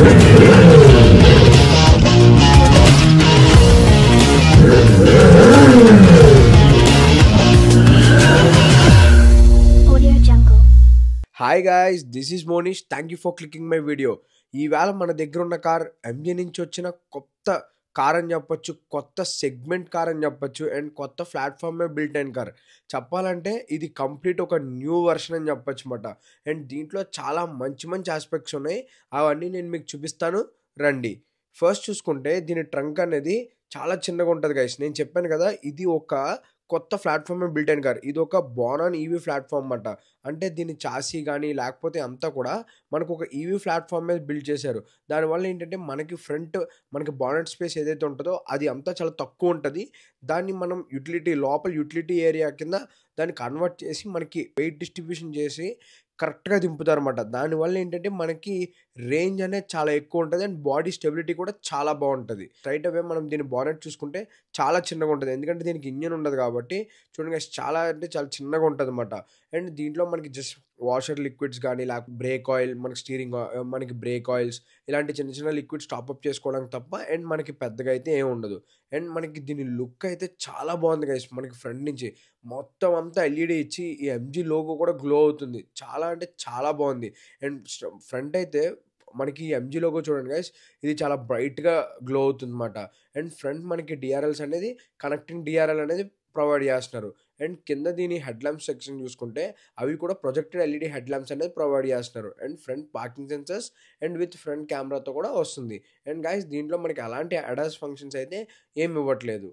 Hi guys, this is Monish. Thank you for clicking my video. ఈవేళ మన దగ్గర ఉన్న కార్ ఎంజీ నుంచి వచ్చిన కొత్త కార్ అని చెప్పొచ్చు, కొత్త సెగ్మెంట్ కార్ అని చెప్పొచ్చు, అండ్ కొత్త ప్లాట్ఫామ్ మీద బిల్ట్ అయిన కార్. చెప్పాలంటే ఇది కంప్లీట్ ఒక న్యూ వర్షన్ అని చెప్పొచ్చు అన్నమాట. అండ్ దీంట్లో చాలా మంచి మంచి ఆస్పెక్ట్స్ ఉన్నాయి, అవన్నీ నేను మీకు చూపిస్తాను రండి. ఫస్ట్ చూసుకుంటే దీని ట్రంక్ అనేది చాలా చిన్నగా ఉంటుంది గైస్. నేను చెప్పాను కదా, ఇది ఒక కొత్త ప్లాట్ఫామ్ మీద బిల్ట్ అయిన కార్. ఇది ఒక బోనాన్ ఈవీ ప్లాట్ఫామ్ అన్నమాట. అంటే దీని చాసీ కానీ లేకపోతే అంతా కూడా మనకు ఒక ఈవీ ప్లాట్ఫామ్ మీద బిల్డ్ చేశారు. దానివల్ల ఏంటంటే మనకి బానెట్ స్పేస్ ఏదైతే ఉంటుందో అది అంతా చాలా తక్కువ ఉంటుంది. దాన్ని మనం లోపల యూటిలిటీ ఏరియా కింద దాన్ని కన్వర్ట్ చేసి మనకి వెయిట్ డిస్ట్రిబ్యూషన్ చేసి కరెక్ట్గా దింపుతారన్నమాట. దానివల్ల ఏంటంటే మనకి రేంజ్ అనేది చాలా ఎక్కువ ఉంటుంది అండ్ బాడీ స్టెబిలిటీ కూడా చాలా బాగుంటుంది. స్ట్రైట్ అవే మనం దీని బానెట్ చూసుకుంటే చాలా చిన్నగా ఉంటుంది, ఎందుకంటే దీనికి ఇంజన్ ఉండదు కాబట్టి. చూడండి guys, చాలా అంటే చాలా చిన్నగా ఉంటుంది అన్నమాట. అండ్ దీంట్లో మనకి జస్ట్ వాషర్ లిక్విడ్స్ కానీ లేకపోతే బ్రేక్ ఆయిల్, మనకి బ్రేక్ ఆయిల్స్ ఇలాంటి చిన్న చిన్న లిక్విడ్స్ టాప్అప్ చేసుకోవడానికి తప్ప అండ్ మనకి పెద్దగా అయితే ఏం ఉండదు. అండ్ మనకి దీని లుక్ అయితే చాలా బాగుంది గైస్. మనకి ఫ్రంట్ నుంచి మొత్తం అంతా ఎల్ఈడి ఇచ్చి ఈ ఎంజీ లోగో కూడా గ్లో అవుతుంది. చాలా అంటే చాలా బాగుంది. అండ్ ఫ్రంట్ అయితే మనకి ఎంజీ లోగో చూడండి గైస్, ఇది చాలా బ్రైట్గా గ్లో అవుతుంది అన్నమాట. అండ్ ఫ్రంట్ మనకి డిఆర్ఎల్స్ అనేది కనెక్టింగ్ డిఆర్ఎల్ అనేది ప్రొవైడ్ చేస్తున్నారు. అండ్ కింద దీని హెడ్ ల్యాంప్స్ సెక్షన్ చూసుకుంటే అవి కూడా ప్రొజెక్టెడ్ ఎల్ఈడి హెడ్ ల్యాంప్స్ అనేది ప్రొవైడ్ చేస్తున్నారు. And front parking sensors and with front కెమెరాతో కూడా వస్తుంది. అండ్ గైస్ దీంట్లో మనకి అలాంటి అడాస్ ఫంక్షన్స్ అయితే ఏమి ఇవ్వట్లేదు.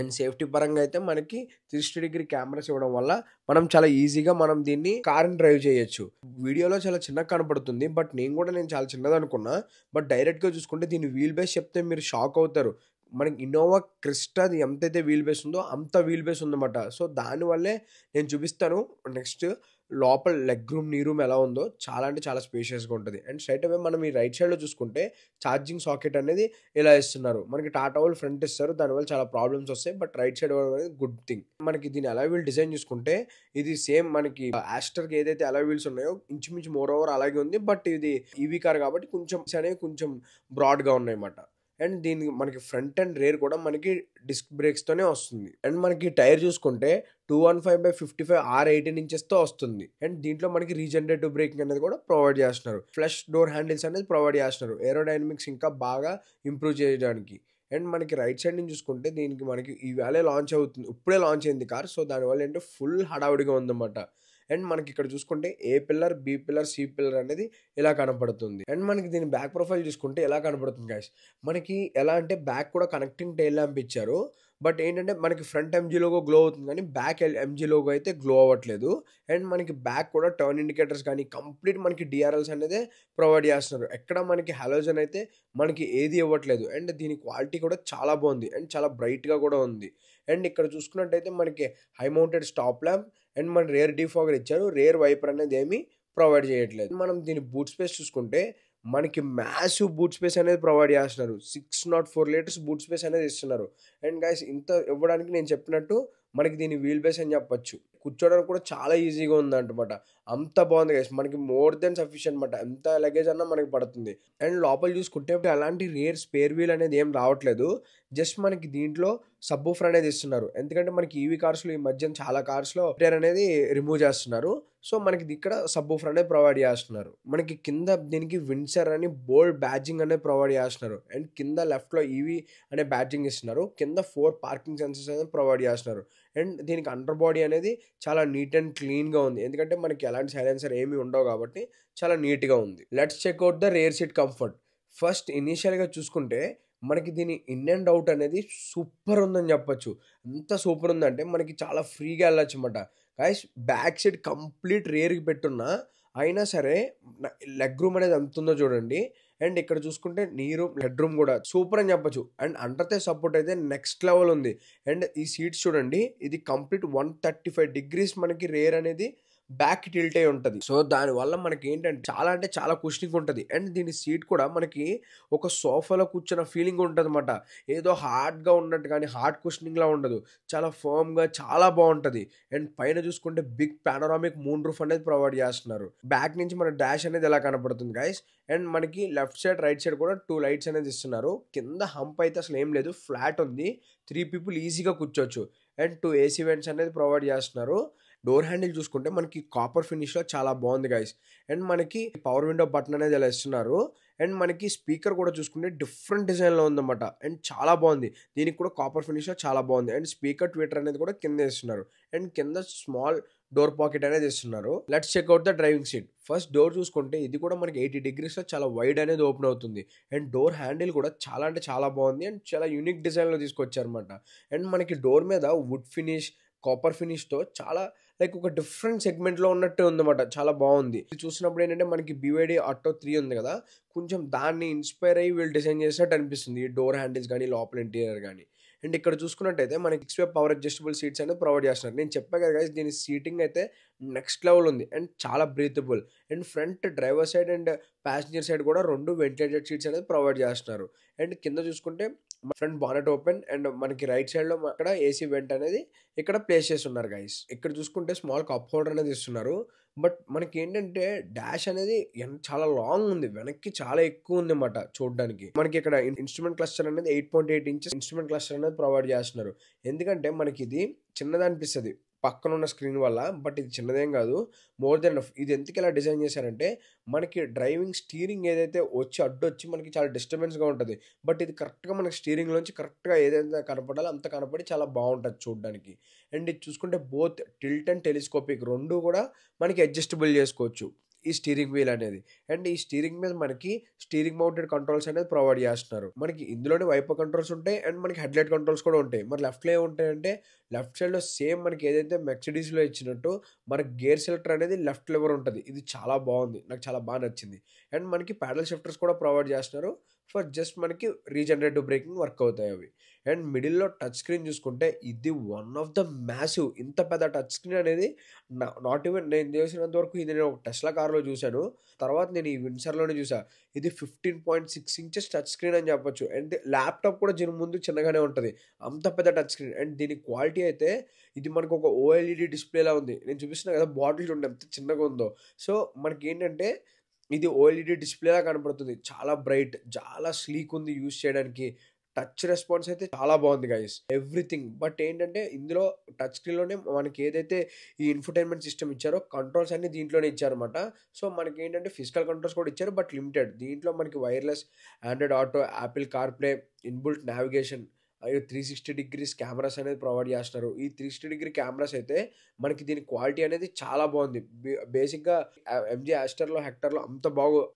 అండ్ సేఫ్టీ పరంగా అయితే మనకి 360 కెమెరాస్ ఇవ్వడం వల్ల మనం చాలా ఈజీగా మనం దీన్ని కార్ని డ్రైవ్ చేయొచ్చు. వీడియోలో చాలా చిన్నగా కనపడుతుంది, బట్ నేను చాలా చిన్నది అనుకున్నా. బట్ డైరెక్ట్గా చూసుకుంటే దీని వీల్ బేస్ చెప్తే మీరు షాక్ అవుతారు. మనకి ఇన్నోవా క్రిస్టాది ఎంతైతే వీల్ బేస్ ఉందో అంత వీల్ బేస్ ఉందన్నమాట. సో దానివల్లే నేను చూపిస్తాను నెక్స్ట్ లోపల లెగ్ రూమ్, నీ రూమ్ ఎలా ఉందో. చాలా అంటే చాలా స్పేషియస్గా ఉంటుంది. అండ్ స్ట్రైట్ అవే మనం ఈ రైట్ సైడ్లో చూసుకుంటే ఛార్జింగ్ సాకెట్ అనేది ఇలా ఇస్తున్నారు. మనకి టాటా వాళ్ళు ఫ్రంట్ ఇస్తారు, దానివల్ల చాలా ప్రాబ్లమ్స్ వస్తాయి. బట్ రైట్ సైడ్ అనేది గుడ్ థింగ్. మనకి దీని అలాయ్ వీల్ డిజైన్ చూసుకుంటే ఇది సేమ్ మనకి ఆస్టర్కి ఏదైతే అలాయ్ వీల్స్ ఉన్నాయో ఇంచుమించు మోర్ ఓవర్ అలాగే ఉంది. బట్ ఇది ఈవీ కార్ కాబట్టి కొంచెం బ్రాడ్గా ఉన్నాయి అన్నమాట. అండ్ దీనికి మనకి ఫ్రంట్ అండ్ రేర్ కూడా మనకి డిస్క్ బ్రేక్స్తోనే వస్తుంది. అండ్ మనకి టైర్ చూసుకుంటే 215/55 R18 ఇంచెస్తో వస్తుంది. అండ్ దీంట్లో మనకి రీజనరేటివ్ బ్రేకింగ్ అనేది కూడా ప్రొవైడ్ చేస్తున్నారు. ఫ్లష్ డోర్ హ్యాండిల్స్ అనేది ప్రొవైడ్ చేస్తున్నారు ఏరోడైనమిక్స్ ఇంకా బాగా ఇంప్రూవ్ చేయడానికి. అండ్ మనకి రైట్ సైడ్ నుంచి చూసుకుంటే దీనికి మనకి ఈవేళ ఇప్పుడే లాంచ్ అయింది కార్. సో దానివల్ల ఏంటంటే ఫుల్ హడావుడిగా ఉందన్నమాట. అండ్ మనకి ఇక్కడ చూసుకుంటే A pillar, B pillar, C pillar అనేది ఇలా కనపడుతుంది. అండ్ మనకి దీని బ్యాక్ ప్రొఫైల్ చూసుకుంటే ఎలా కనపడుతుంది గైస్, మనకి ఎలా అంటే బ్యాక్ కూడా కనెక్టింగ్ టైల్ ల్యాంప్ ఇచ్చారు. బట్ ఏంటంటే మనకి ఫ్రంట్ ఎంజీ లోగో గ్లో అవుతుంది కానీ బ్యాక్ ఎంజీ లోగో అయితే గ్లో అవ్వట్లేదు. అండ్ మనకి బ్యాక్ కూడా టర్న్ ఇండికేటర్స్ కానీ కంప్లీట్ మనకి డిఆర్ఎల్స్ అనేది ప్రొవైడ్ చేస్తున్నారు. ఎక్కడ మనకి హాలోజన్ అయితే మనకి ఏది ఇవ్వట్లేదు. అండ్ దీని క్వాలిటీ కూడా చాలా బాగుంది అండ్ చాలా బ్రైట్గా కూడా ఉంది. అండ్ ఇక్కడ చూసుకున్నట్టయితే మనకి high mounted stop lamp and మన రేర్ డిఫాగర్ ఇచ్చారు. రేర్ వైపర్ అనేది ఏమీ ప్రొవైడ్ చేయట్లేదు. మనం దీని బూట్ స్పేస్ చూసుకుంటే మనకి మ్యాసివ్ బూట్ స్పేస్ అనేది ప్రొవైడ్ చేస్తున్నారు. 604 లీటర్స్ బూట్ స్పేస్ అనేది ఇస్తున్నారు. అండ్ గైస్ ఇంత ఇవ్వడానికి నేను చెప్పినట్టు మనకి దీని వీల్ బేస్ అని చెప్పొచ్చు. కూర్చోడానికి కూడా చాలా ఈజీగా ఉందన్నమాట. అంత బాగుంది గైస్, మనకి మోర్ దెన్ సఫిషియెంట్ అనమాట. ఎంత లగేజ్ అన్నా మనకి పడుతుంది. అండ్ లోపల చూసుకుంటే అలాంటి రేర్ స్పేర్ వీల్ అనేది ఏం రావట్లేదు. జస్ట్ మనకి దీంట్లో సబ్బూఫర్ అనేది ఇస్తున్నారు. ఎందుకంటే మనకి ఈవీ కార్స్లో ఈ మధ్య చాలా కార్స్లో టైర్ అనేది రిమూవ్ చేస్తున్నారు. సో మనకి ఇక్కడ సబ్బూఫర్ అనేది ప్రొవైడ్ చేస్తున్నారు. మనకి కింద దీనికి విన్సర్ అని బోల్డ్ బ్యాడ్జింగ్ అనేది ప్రొవైడ్ చేస్తున్నారు. అండ్ కింద లెఫ్ట్లో ఈవీ అనే బ్యాడ్జింగ్ ఇస్తున్నారు. కింద 4 పార్కింగ్ సెన్సర్స్ అనేది ప్రొవైడ్ చేస్తున్నారు. అండ్ దీనికి అండర్ బాడీ అనేది చాలా నీట్ అండ్ క్లీన్గా ఉంది, ఎందుకంటే మనకి ఎలాంటి సైలెన్సర్ ఏమీ ఉండవు కాబట్టి చాలా నీట్గా ఉంది. Let's checkout the rare seat comfort. First ఇనీషియల్గా చూసుకుంటే మనకి దీని ఇన్ అండ్ అవుట్ అనేది సూపర్ ఉందని చెప్పొచ్చు. ఎంత సూపర్ ఉందంటే మనకి చాలా ఫ్రీగా వెళ్ళొచ్చు అన్నమాట. గైస్ బ్యాక్ సైడ్ కంప్లీట్ రేర్కి పెట్టున్నా అయినా సరే లెగ్ రూమ్ అనేది ఎంత ఉందో చూడండి. అండ్ ఇక్కడ చూసుకుంటే నీ రూమ్, హెడ్ రూమ్ కూడా సూపర్ అని చెప్పొచ్చు. అండ్ అండర్తే సపోర్ట్ అయితే నెక్స్ట్ లెవెల్ ఉంది. అండ్ ఈ సీట్స్ చూడండి, ఇది కంప్లీట్ 135 degrees మనకి రేర్ అనేది బ్యాక్ టిల్ట్ అయి ఉంటది. సో దానివల్ల మనకేంటంటే చాలా అంటే చాలా కుషనింగ్ ఉంటది. అండ్ దీని సీట్ కూడా మనకి ఒక సోఫాలో కూర్చున్న ఫీలింగ్ ఉంటదన్నమాట. ఏదో హార్డ్‌గా ఉన్నట్టు గాని హార్డ్ కుషనింగ్‌లా ఉండదు. చాలా ఫర్మ్‌గా చాలా బావుంటది. అండ్ పైన చూసుకుంటే బిగ్ పానోరామిక్ మూన్ రూఫ్ అనేది ప్రొవైడ్ చేస్తున్నారు. బ్యాక్ నుంచి మన డాష్ అనేది ఇలా కనపడుతుంది గైస్. అండ్ మనకి లెఫ్ట్ సైడ్, రైట్ సైడ్ కూడా 2 లైట్స్ అనేది ఇస్తున్నారు. కింద హంప్ అయితే అసలు ఏం లేదు. ఫ్లాట్ ఉంది. 3 పీపుల్ ఈజీగా కూర్చోవచ్చు. అండ్ 2 ఏసీ వెంట్స్ అనేది ప్రొవైడ్ చేస్తున్నారు. డోర్ హ్యాండిల్ చూసుకుంటే మనకి కాపర్ ఫినిష్‌లో చాలా బావుంది గైస్. అండ్ మనకి పవర్ విండో బటన్ అనేది ఇలా ఇస్తున్నారు. అండ్ మనకి స్పీకర్ కూడా చూసుకుంటే డిఫరెంట్ డిజైన్‌లో ఉందన్నమాట. అండ్ చాలా బావుంది. దీనికి కూడా కాపర్ ఫినిష్‌లో చాలా బావుంది. అండ్ స్పీకర్ ట్విట్టర్ అనేది కూడా కింద ఇస్తున్నారు. అండ్ కింద స్మాల్ డోర్ పాకెట్ అనేది ఇస్తున్నారు. Let's check out the driving seat. First door చూసుకుంటే ఇది కూడా మనకి 80 డిగ్రీస్‌లో చాలా వైడ్ అనేది ఓపెన్ అవుతుంది. అండ్ డోర్ హ్యాండిల్ కూడా చాలా అంటే చాలా బావుంది. అండ్ చాలా యూనిక్ డిజైన్‌లో తీసుకొచ్చారన్నమాట. అండ్ మనకి డోర్ మీద వుడ్ ఫినిష్, కాపర్ ఫినిష్‌తో చాలా లైక్ ఒక డిఫరెంట్ సెగ్మెంట్‌లో ఉన్నట్టే ఉందన్నమాట. చాలా బావుంది. ఇది చూసినప్పుడు ఏంటంటే మనకి BYD ఆటో 3 ఉంది కదా! కొంచెం దాన్ని ఇన్‌స్పైర్ అయ్యి వీళ్ళు డిజైన్ చేసినట్టు అనిపిస్తుంది. ఈ డోర్ హ్యాండిల్స్ గాని, లోపల ఇంటీరియర్ గాని. అండ్ ఇక్కడ చూసుకున్నట్టయితే మనకి 6 వే పవర్ అడ్జస్టబుల్ సీట్స్ అనేది ప్రొవైడ్ చేస్తున్నారు. నేను చెప్పా కదా గైస్ దీని సీటింగ్ అయితే నెక్స్ట్ లెవెల్ ఉంది. అండ్ చాలా breathable. And front driver side and passenger side కూడా 2 వెంటిలేటెడ్ సీట్స్ అనేది ప్రొవైడ్ చేస్తున్నారు. అండ్ కింద చూసుకుంటే ఫ్రంట్ బానెట్ ఓపెన్ అండ్ మనకి రైట్ సైడ్‌లో అక్కడ ఏసీ వెంట్ అనేది ఇక్కడ ప్లేస్ చేసి ఉన్నారు గైస్. ఇక్కడ చూసుకుంటే స్మాల్ కప్ హోల్డర్ అనేది ఇస్తున్నారు. బట్ మనకేంటంటే డాష్ అనేది చాలా లాంగ్ ఉంది. వెనక్కి చాలా ఎక్కువ ఉందన్నమాట చూడడానికి. మనకి ఇక్కడ ఇన్‌స్ట్రుమెంట్ క్లస్టర్ అనేది 8.8 ఇంచెస్ ఇన్‌స్ట్రుమెంట్ క్లస్టర్ అనేది ప్రొవైడ్ చేస్తున్నారు. ఎందుకంటే మనకిది చిన్నదనిపిస్తది పక్కనున్న స్క్రీన్ వల్ల. బట్ ఇది చిన్నదేం కాదు. More than enough. ఇది ఎందుకు ఇలా డిజైన్ చేశారంటే మనకి డ్రైవింగ్ స్టీరింగ్ ఏదైతే వచ్చి అడ్డొచ్చి మనకి చాలా డిస్టర్బెన్స్‌గా ఉంటది. బట్ ఇది కరెక్ట్‌గా మనకి స్టీరింగ్‌లోంచి కరెక్ట్‌గా ఏదైతే కనపడాలో అంత కనపడి చాలా బావుంటది చూడడానికి. అండ్ ఇది చూసుకుంటే బోత్ టిల్ట్ అండ్ టెలిస్కోపిక్ 2 కూడా మనకి అడ్జస్టబుల్ చేసుకోవచ్చు. ఈ స్టీరింగ్ వీల్ అనేది. అండ్ ఈ స్టీరింగ్ మీద మనకి స్టీరింగ్ మౌంటెడ్ కంట్రోల్స్ అనేది ప్రొవైడ్ చేస్తున్నారు. మనకి ఇందులోనే వైపర్ కంట్రోల్స్ ఉంటాయి. అండ్ మనకి హెడ్‌లైట్ కంట్రోల్స్ కూడా ఉంటాయి. మరి లెఫ్ట్‌లో ఏముంటాయంటే లెఫ్ట్ సైడ్‌లో సేమ్ మనకి ఏదైతే మెర్సిడీస్‌లో ఇచ్చినట్టు మనకి గేర్ సెలెక్టర్ అనేది లెఫ్ట్ లివర్ ఉంటది. ఇది చాలా బావుంది. నాకు చాలా నచ్చింది. అండ్ మనకి పాడల్ షిఫ్టర్స్ కూడా ప్రొవైడ్ చేస్తున్నారు. ఫర్ జస్ట్ మనకి రీజనరేటివ్ బ్రేకింగ్ వర్క్ అవుతాయి అవి. అండ్ మిడిల్‌లో టచ్ స్క్రీన్ చూసుకుంటే ఇది వన్ ఆఫ్ ద మ్యాసివ్. ఇంత పెద్ద టచ్ స్క్రీన్ అనేది నాట్ ఈవెన్ నేను చూసినంత వరకు ఇది నేను ఒక టెస్లా కార్‌లో చూసాను. తర్వాత నేను ఈ విన్సర్‌లోనే చూసా. ఇది 15.6 ఇంచెస్ టచ్ స్క్రీన్ అని చెప్పొచ్చు. అండ్ ల్యాప్‌టాప్ కూడా దీని ముందు చిన్నగానే ఉంటది. అంత పెద్ద టచ్ స్క్రీన్. అండ్ దీని క్వాలిటీ అయితే ఇది మనకు ఒక ఓఎల్ఈడీ డిస్‌ప్లేలా ఉంది. నేను చూపిస్తున్నా కదా! బాటిల్ చూడండి ఎంత చిన్నగా ఉందో. సో మనకేంటంటే ఇది ఓఎల్ఈడీ డిస్‌ప్లేలా కనపడుతుంది. చాలా బ్రైట్, చాలా స్లీక్ ఉంది యూజ్ చేయడానికి. టచ్ రెస్పాన్స్ అయితే చాలా బాగుంది గైస్. ఎవ్రీథింగ్. బట్ ఏంటంటే ఇందులో టచ్ స్క్రీన్‌లోనే మనకి ఏదైతే ఈ ఇన్ఫోటైన్మెంట్ సిస్టమ్ ఇచ్చారో కంట్రోల్స్ అన్నీ దీంట్లోనే ఇచ్చారన్నమాట. సో మనకేంటంటే ఫిజికల్ కంట్రోల్స్ కూడా ఇచ్చారు. But limited. దీంట్లో మనకి wireless, Android auto, Apple CarPlay, inbuilt navigation, 360 degrees cameras అనేది ప్రొవైడ్ చేస్తున్నారు. ఈ 360 డిగ్రీ కెమెరాస్ అయితే మనకి దీని క్వాలిటీ అనేది చాలా బాగుంది. బేసిక్‌గా ఎంజీ ఆస్టర్‌లో, హెక్టర్‌లో అంత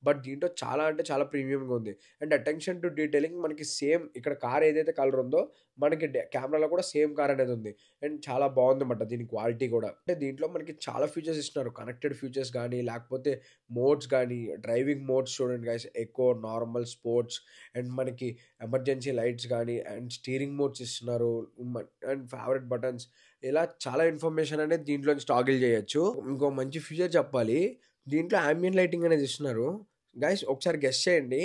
బట్ దీంట్లో చాలా అంటే చాలా ప్రీమియంగా ఉంది. అండ్ అటెన్షన్ టు డీటెయిలింగ్ మనకి సేమ్ ఇక్కడ కార్ ఏదైతే కలర్ ఉందో మనకి కెమెరాలో కూడా సేమ్ కార్ అనేది ఉంది. అండ్ చాలా బాగుందన్నమాట దీని క్వాలిటీ కూడా. అంటే దీంట్లో మనకి చాలా ఫీచర్స్ ఇస్తున్నారు. కనెక్టెడ్ ఫీచర్స్ గానీ, లేకపోతే మోడ్స్ గానీ, డ్రైవింగ్ మోడ్స్ చూడండి guys. Eco, normal, sports and మనకి ఎమర్జెన్సీ లైట్స్ గానీ, అండ్ స్టీరింగ్ మోడ్స్ ఇస్తున్నారు. అండ్ ఫేవరెట్ బటన్స్ ఇలా చాలా ఇన్ఫర్మేషన్ అనేది దీంట్లో నుంచి టాగిల్ చేయొచ్చు. ఇంకో మంచి ఫీచర్ చెప్పాలి. దీంట్లో యాంబియెంట్ లైటింగ్ అనేది ఇస్తున్నారు. గైస్ ఒకసారి గెస్ చేయండి.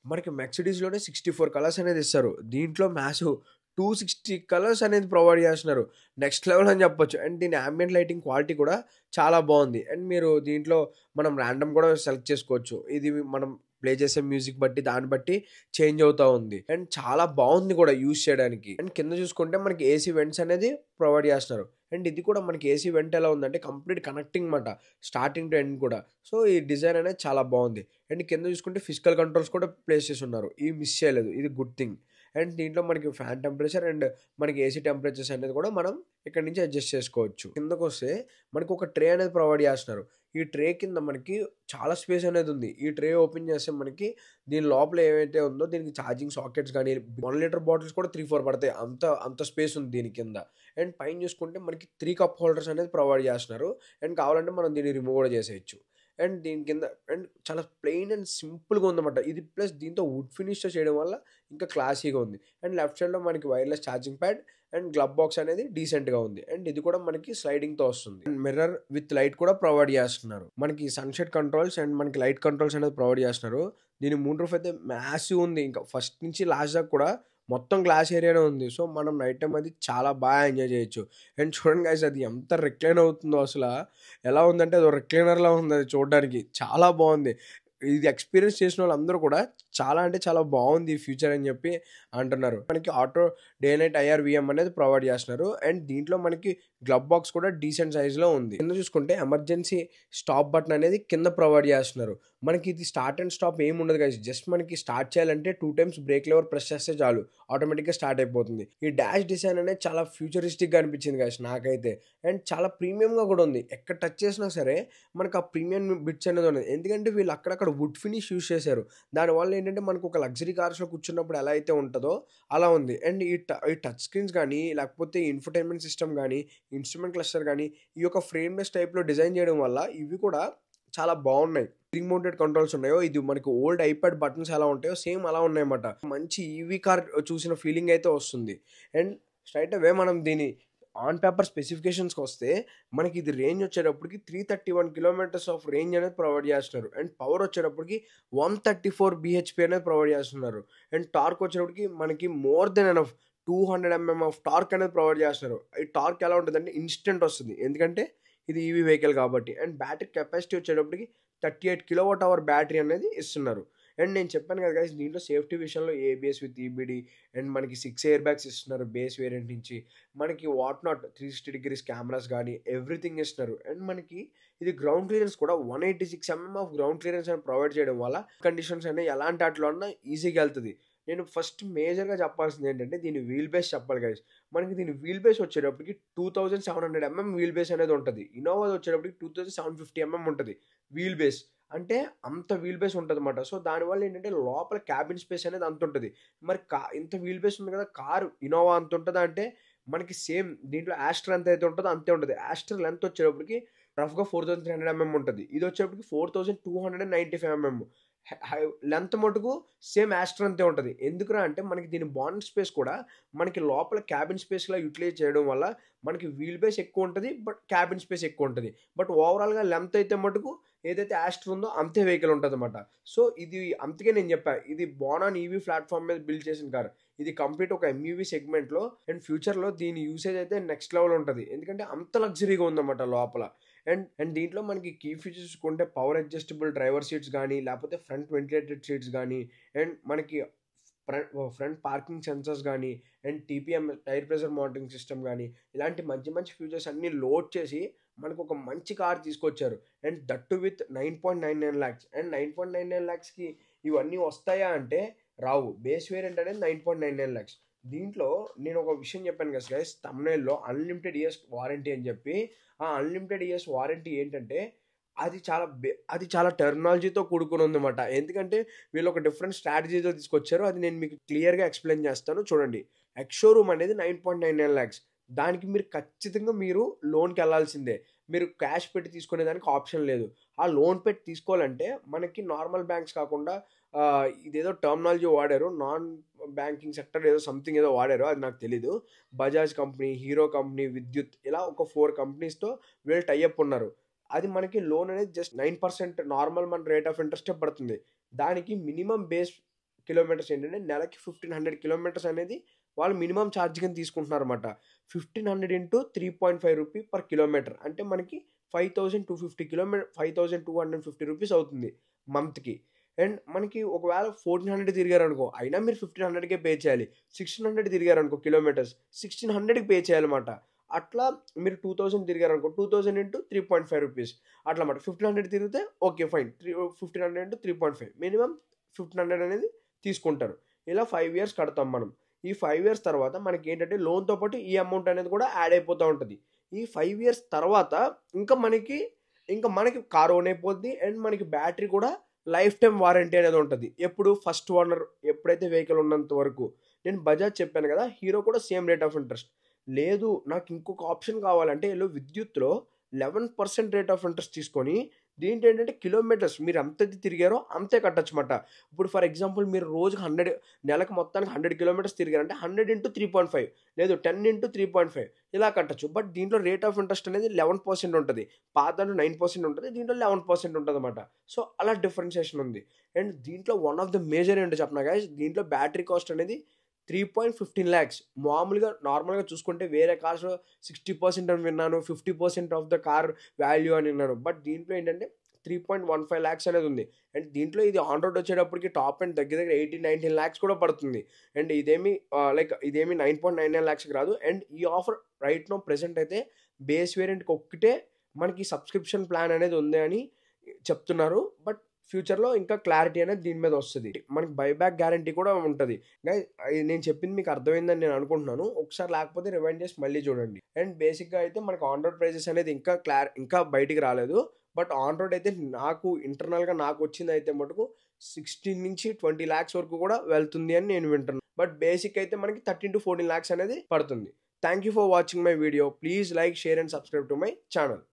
మనకి మెర్సిడీస్‌లోనే 64 కలర్స్ అనేది ఇస్తారు. దీంట్లో మ్యాసివ్ 260 కలర్స్ అనేది ప్రొవైడ్ చేస్తున్నారు. నెక్స్ట్ లెవెల్ అని చెప్పొచ్చు. అండ్ దీని యాంబియెంట్ లైటింగ్ క్వాలిటీ కూడా చాలా బాగుంది. అండ్ మీరు దీంట్లో మనం ర్యాండమ్ కూడా సెలెక్ట్ చేసుకోవచ్చు. ఇది మనం ప్లే చేసే మ్యూజిక్ బట్టి దాన్ని బట్టి చేంజ్ అవుతా ఉంది. అండ్ చాలా బాగుంది కూడా యూజ్ చేయడానికి. అండ్ కింద చూసుకుంటే మనకి ఏసీ వెంట్స్ అనేది ప్రొవైడ్ చేస్తున్నారు. అండ్ ఇది కూడా మనకి ఏసీ వెంట్ ఎలా ఉందంటే కంప్లీట్ కనెక్టింగ్ మాట. స్టార్టింగ్ టు ఎండ్ కూడా. సో ఈ డిజైన్ అనేది చాలా బాగుంది. అండ్ కింద చూసుకుంటే ఫిజికల్ కంట్రోల్స్ కూడా ప్లేస్ చేసి ఉన్నారు. ఇవి మిస్ చేయలేదు. ఇది గుడ్ థింగ్. అండ్ దీంట్లో మనకి ఫ్యాన్ టెంపరేచర్ అండ్ మనకి ఏసీ టెంపరేచర్స్ అనేది కూడా మనం ఇక్కడ నుంచి అడ్జస్ట్ చేసుకోవచ్చు. కిందకొస్తే మనకు ఒక ట్రే అనేది ప్రొవైడ్ చేస్తున్నారు. ఈ ట్రే కింద మనకి చాలా స్పేస్ అనేది ఉంది. ఈ ట్రే ఓపెన్ చేస్తే మనకి దీని లోపల ఏవైతే ఉందో దీనికి ఛార్జింగ్ సాకెట్స్ గానీ, 1 లీటర్ బాటిల్స్ కూడా 3, 4 పడతాయి. అంత స్పేస్ ఉంది దీని కింద. అండ్ పైన చూసుకుంటే మనకి 3 కప్ హోల్డర్స్ అనేది ప్రొవైడ్ చేస్తున్నారు. అండ్ కావాలంటే మనం దీన్ని రిమూవ్ కూడా చేసేయొచ్చు. అండ్ దీని కింద అండ్ చాలా ప్లెయిన్ అండ్ సింపుల్‌గా ఉందన్నమాట. ఇది ప్లస్ దీంతో వుడ్ ఫినిష్‌తో చేయడం వల్ల ఇంకా క్లాసీగా ఉంది. అండ్ లెఫ్ట్ సైడ్‌లో మనకి wireless charging pad and glove box అనేది డీసెంట్గా ఉంది. అండ్ ఇది కూడా మనకి స్లైడింగ్తో వస్తుంది. అండ్ మిర్రర్ విత్ లైట్ కూడా ప్రొవైడ్ చేస్తున్నారు. మనకి సన్షెడ్ కంట్రోల్స్ అండ్ మనకి లైట్ కంట్రోల్స్ అనేది ప్రొవైడ్ చేస్తున్నారు. దీని మూన్ రూఫ్ అయితే మ్యాసివ్ ఉంది. ఇంకా ఫస్ట్ నుంచి లాస్ట్ దాకా కూడా మొత్తం గ్లాస్ ఏరియానే ఉంది. సో మనం నైట్ టైం అది చాలా బాగా ఎంజాయ్ చేయొచ్చు. అండ్ చూడండి గైస్, అది ఎంత రిక్లైన్ అవుతుందో అసలు ఎలా ఉందంటే అది రిక్లైనర్లా ఉంది అది చూడడానికి. చాలా బాగుంది. ఇది ఎక్స్పీరియన్స్ చేసిన వాళ్ళందరూ కూడా చాలా అంటే చాలా బాగుంది ఈ ఫ్యూచర్ అని చెప్పి అంటున్నారు. మనకి ఆటో డే నైట్ IR/VM అనేది ప్రొవైడ్ చేస్తున్నారు. అండ్ దీంట్లో మనకి గ్లబ్ బాక్స్ కూడా డీసెంట్ సైజ్లో ఉంది. కింద చూసుకుంటే ఎమర్జెన్సీ స్టాప్ బటన్ అనేది కింద ప్రొవైడ్ చేస్తున్నారు. మనకి ఇది స్టార్ట్ అండ్ స్టాప్ ఏమి ఉండదు గైస్. జస్ట్ మనకి స్టార్ట్ చేయాలంటే 2 times బ్రేక్ లెవర్ ప్రెస్ చేస్తే చాలు, ఆటోమేటిక్గా స్టార్ట్ అయిపోతుంది. ఈ డాష్ డిజైన్ అనేది చాలా ఫ్యూచరిస్టిక్గా అనిపించింది గైస్ నాకైతే. అండ్ చాలా ప్రీమియంగా కూడా ఉంది. ఎక్కడ టచ్ చేసినా సరే మనకు ఆ ప్రీమియం బిట్స్ అనేది ఉన్నది. ఎందుకంటే వీళ్ళు అక్కడక్కడ వుడ్ ఫినిష్ యూస్ చేశారు. దానివల్ల ఏంటంటే మనకు ఒక లగ్జరీ కార్స్లో కూర్చున్నప్పుడు ఎలా అయితే ఉంటుందో అలా ఉంది. అండ్ ఈ టచ్ స్క్రీన్స్ కానీ లేకపోతే ఇన్ఫర్టైన్మెంట్ సిస్టమ్ కానీ ఇన్స్ట్రుమెంట్ క్లస్టర్ కానీ ఈ యొక్క ఫ్రేమ్లెస్ టైప్లో డిజైన్ చేయడం వల్ల ఇవి కూడా చాలా బాగున్నాయి. స్ప్రింగ్ మౌంటెడ్ కంట్రోల్స్ ఉన్నాయో, ఇది మనకి ఓల్డ్ ఐప్యాడ్ బటన్స్ ఎలా ఉంటాయో సేమ్ అలా ఉన్నాయన్నమాట. మంచి ఈవీ కార్ చూసిన ఫీలింగ్ అయితే వస్తుంది. అండ్ స్ట్రైట్ అవే మనం దీని ఆన్ పేపర్ స్పెసిఫికేషన్స్కి వస్తే మనకి ఇది రేంజ్ వచ్చేటప్పటికి 331 kilometers ఆఫ్ రేంజ్ అనేది ప్రొవైడ్ చేస్తున్నారు. అండ్ పవర్ వచ్చేటప్పటికి 134 bhp అనేది ప్రొవైడ్ చేస్తున్నారు. అండ్ టార్క్ వచ్చేటప్పటికి మనకి more than enough 200 mm of torque అనేది ప్రొవైడ్ చేస్తున్నారు. ఈ టార్క్ ఎలా ఉంటుందంటే ఇన్స్టెంట్ వస్తుంది, ఎందుకంటే ఇది ఈవీ వెహికల్ కాబట్టి. అండ్ బ్యాటరీ కెపాసిటీ వచ్చేటప్పటికి 38 kWh బ్యాటరీ అనేది ఇస్తున్నారు. అండ్ నేను చెప్పాను కదా గైస్, దీంట్లో సేఫ్టీ విషయంలో ABS విత్ EBD అండ్ మనకి 6 air bags ఇస్తున్నారు బేస్ వేరియంట్ నుంచి. మనకి వాట్ నాట్ 360 degrees కెమెరాస్ కానీ ఎవ్రీథింగ్ ఇస్తున్నారు. అండ్ మనకి ఇది గ్రౌండ్ క్లియరెన్స్ కూడా 186 mm ఆఫ్ గ్రౌండ్ క్లియరెన్స్ అని ప్రొవైడ్ చేయడం వల్ల కండిషన్స్ అనేవి ఎలాంటి వాటిలో ఉన్నా ఈజీగా వెళ్తుంది. నేను ఫస్ట్ మేజర్గా చెప్పాల్సింది ఏంటంటే దీని వీల్ బేస్ చెప్పాలి గైస్. మనకి దీని వీల్ బేస్ వచ్చేటప్పటికి 2700 mm వీల్ బేస్ అనేది ఉంటుంది. ఇన్నోవా వచ్చేటప్పటికి 2750 mm ఉంటుంది వీల్ బేస్. అంటే అంత వీల్ బేస్ ఉంటుంది అన్నమాట. సో దానివల్ల ఏంటంటే లోపల క్యాబిన్ స్పేస్ అనేది అంత ఉంటుంది. మరి ఇంత వీల్ బేస్ ఉంది కదా, కారు ఇన్నోవా అంత ఉంటుందా అంటే మనకి సేమ్ దీంట్లో యాస్టర్ ఎంత అయితే ఉంటుందో అంతే ఉంటుంది. యాస్టర్ లెంత్ వచ్చేటప్పటికి రఫ్గా 4300 mm ఉంటుంది. ఇది వచ్చేటప్పటికి 4295 mm. లెంత్ మటుకు సేమ్ యాస్టర్ అంతే ఉంటుంది. ఎందుకురా అంటే మనకి దీని బాండ్ స్పేస్ కూడా మనకి లోపల క్యాబిన్ స్పేస్లా యూటిలైజ్ చేయడం వల్ల మనకి వీల్ బేస్ ఎక్కువ ఉంటుంది, బట్ క్యాబిన్ స్పేస్ ఎక్కువ ఉంటుంది. బట్ ఓవరాల్గా లెంత్ అయితే మటుకు ఏదైతే యాస్టర్ ఉందో అంతే వెహికల్ ఉంటుంది అనమాట. సో ఇది అందుకే నేను చెప్పాను, ఇది బోనాన్ ఈవీ ప్లాట్ఫామ్ మీద బిల్డ్ చేసిన కార్. ఇది కంప్లీట్ ఒక MUV సెగ్మెంట్లో. అండ్ ఫ్యూచర్లో దీని యూసేజ్ అయితే నెక్స్ట్ లెవెల్ ఉంటుంది, ఎందుకంటే అంత లగ్జరీగా ఉందన్నమాట లోపల. అండ్ దీంట్లో మనకి కీ ఫీచర్స్ చూసుకుంటే పవర్ అడ్జస్టబుల్ డ్రైవర్ సీట్స్ కానీ లేకపోతే ఫ్రంట్ వెంటిలేటెడ్ సీట్స్ కానీ అండ్ మనకి ఫ్రంట్ పార్కింగ్ సెన్సర్స్ కానీ and TPM tyre pressure monitoring system కానీ ఇలాంటి మంచి మంచి ఫీచర్స్ అన్నీ లోడ్ చేసి మనకు ఒక మంచి కార్ తీసుకొచ్చారు. And that with 9.99 lakhs. And 9.99 lakhsకి ఇవన్నీ వస్తాయా అంటే రావు. బేస్ వేరియంట్ అనేది 9.99 lakhs. దీంట్లో నేను ఒక విషయం చెప్పాను కదా గైస్, తమ్నైల్లో అన్లిమిటెడ్ ఇయర్స్ వారంటీ అని చెప్పి. ఆ అన్లిమిటెడ్ ఇయర్స్ వారంటీ ఏంటంటే అది చాలా టెక్నాలజీతో కూడుకుని ఉందన్నమాట. ఎందుకంటే వీళ్ళు ఒక డిఫరెంట్ స్ట్రాటజీతో తీసుకొచ్చారు. అది నేను మీకు క్లియర్గా ఎక్స్ప్లెయిన్ చేస్తాను చూడండి. ఎక్స్-షోరూమ్ అనేది 9.99 lakhs. దానికి మీరు ఖచ్చితంగా మీరు లోన్కి వెళ్ళాల్సిందే. మీరు క్యాష్ పెట్టి తీసుకునే దానికి ఆప్షన్ లేదు. ఆ లోన్ పెట్టి తీసుకోవాలంటే మనకి నార్మల్ బ్యాంక్స్ కాకుండా ఇదేదో టర్మినాలజీ వాడారు, నాన్ బ్యాంకింగ్ సెక్టర్ ఏదో సంథింగ్ ఏదో వాడారు, అది నాకు తెలీదు. బజాజ్ కంపెనీ, హీరో కంపెనీ, విద్యుత్ ఇలా ఒక 4 కంపెనీస్తో వీళ్ళు టైఅప్ ఉన్నారు. అది మనకి లోన్ అనేది జస్ట్ 9% నార్మల్ మన రేట్ ఆఫ్ ఇంట్రెస్టే పడుతుంది. దానికి మినిమం బేస్ కిలోమీటర్స్ ఏంటంటే నెలకి 1500 kilometers అనేది వాళ్ళు మినిమం ఛార్జ్ కింద తీసుకుంటున్నారు అనమాట. 1500 into 3.5 రూపీ పర్ కిలోమీటర్ అంటే మనకి 5250 రూపీస్ అవుతుంది మంత్కి. అండ్ మనకి ఒకవేళ 1400 తిరిగారు అనుకో అయినా మీరు 1500కే పే చేయాలి. 1600 తిరిగారు అనుకో కిలోమీటర్స్ 1600కి పే చేయాలన్నమాట. అట్లా మీరు 2000 తిరిగారు అనుకో 2000 into 3.5 రూపీస్ అట్లా అన్నమాట. 1500 తిరిగితే ఓకే ఫైన్, 1500 into 3.5 మినిమం 1500 అనేది తీసుకుంటారు. ఇలా 5 years కడతాం మనం. ఈ 5 years తర్వాత మనకి ఏంటంటే లోన్తో పాటు ఈ అమౌంట్ అనేది కూడా యాడ్ అయిపోతూ ఉంటుంది. ఈ 5 years తర్వాత ఇంకా మనకి కార్ ఓన్ అయిపోద్ది. అండ్ మనకి బ్యాటరీ కూడా లైఫ్ టైం వారంటీ అనేది ఉంటుంది. ఎప్పుడు ఫస్ట్ ఓనర్ ఎప్పుడైతే వెహికల్ ఉన్నంత వరకు. నేను బజాజ్ చెప్పాను కదా, హీరో కూడా సేమ్ రేట్ ఆఫ్ ఇంట్రెస్ట్. లేదు నాకు ఇంకొక ఆప్షన్ కావాలంటే వీళ్ళు విద్యుత్లో 11% రేట్ ఆఫ్ ఇంట్రెస్ట్ తీసుకొని దీంట్లో ఏంటంటే కిలోమీటర్స్ మీరు ఎంతైతే తిరిగారో అంతే కట్టొచ్చమాట. ఇప్పుడు ఫర్ ఎగ్జాంపుల్ మీరు రోజుకి 100 నెలకు మొత్తానికి 100 కిలోమీటర్స్ తిరిగారంటే 100 ఇంటూ 3.5 లేదు 10 ఇంటూ 3.5 ఇలా కట్టొచ్చు. బట్ దీంట్లో రేట్ ఆఫ్ ఇంట్రెస్ట్ అనేది 11% ఉంటది. పాత దాంట్లో 9% ఉంటది. దీంట్లో 11% ఉంటదన్నమాట. సో, అలా డిఫరెన్షియేషన్ ఉంది. అండ్ దీంట్లో వన్ ఆఫ్ ద మేజర్ ఏంటో చెప్పనా గైస్, దీంట్లో బ్యాటరీ కాస్ట్ అనేది 3.15 లాక్స్. మామూలుగా నార్మల్‌గా చూసుకుంటే వేరే కార్స్‌లో 60% అని విన్నాను. 50% ఆఫ్ ద కార్ వాల్యూ అని విన్నాను. బట్ దీంట్లో ఏంటంటే 3.15 లాక్స్ అనేది ఉంది. అండ్ దీంట్లో ఇది ఆన్ రోడ్ వచ్చేటప్పటికి టాప్ ఎండ్ దగ్గర దగ్గర 19 లాక్స్ కూడా పడుతుంది. అండ్ ఇదేమి ఇదేమి 9.99 లాక్స్‌కి రాదు. అండ్ ఈ ఆఫర్ రైట్ నౌ ప్రెజెంట్ అయితే బేస్ వేరియంట్‌కి ఒక్కటే మనకి సబ్స్క్రిప్షన్ ప్లాన్ అనేది ఉంది అని చెప్తున్నారు. బట్ ఫ్యూచర్‌లో ఇంకా క్లారిటీ అనేది దీని మీద వస్తది. మనకి బైబ్యాక్ గ్యారంటీ కూడా ఉంటది. గైస్, నేను చెప్పింది మీకు అర్థమైందని నేను అనుకుంటున్నాను. ఒకసారి లేకపోతే రివైండ్ చేసి మళ్ళీ చూడండి. అండ్ బేసిక్‌గా అయితే మనకు ఆన్ రోడ్ ప్రైజెస్ అనేది ఇంకా బయటికి రాలేదు. బట్ ఆన్ రోడ్ అయితే నాకు ఇంటర్నల్‌గా నాకొచ్చిందయితే మటుకు 16-20 లాక్స్ వరకు కూడా వెళ్తుంది అని నేను వింటున్నాను. బట్ బేసిక్ అయితే మనకి 13-14 లాక్స్ అనేది పడుతుంది. Thank you for watching my video. Please like, share and subscribe to my channel.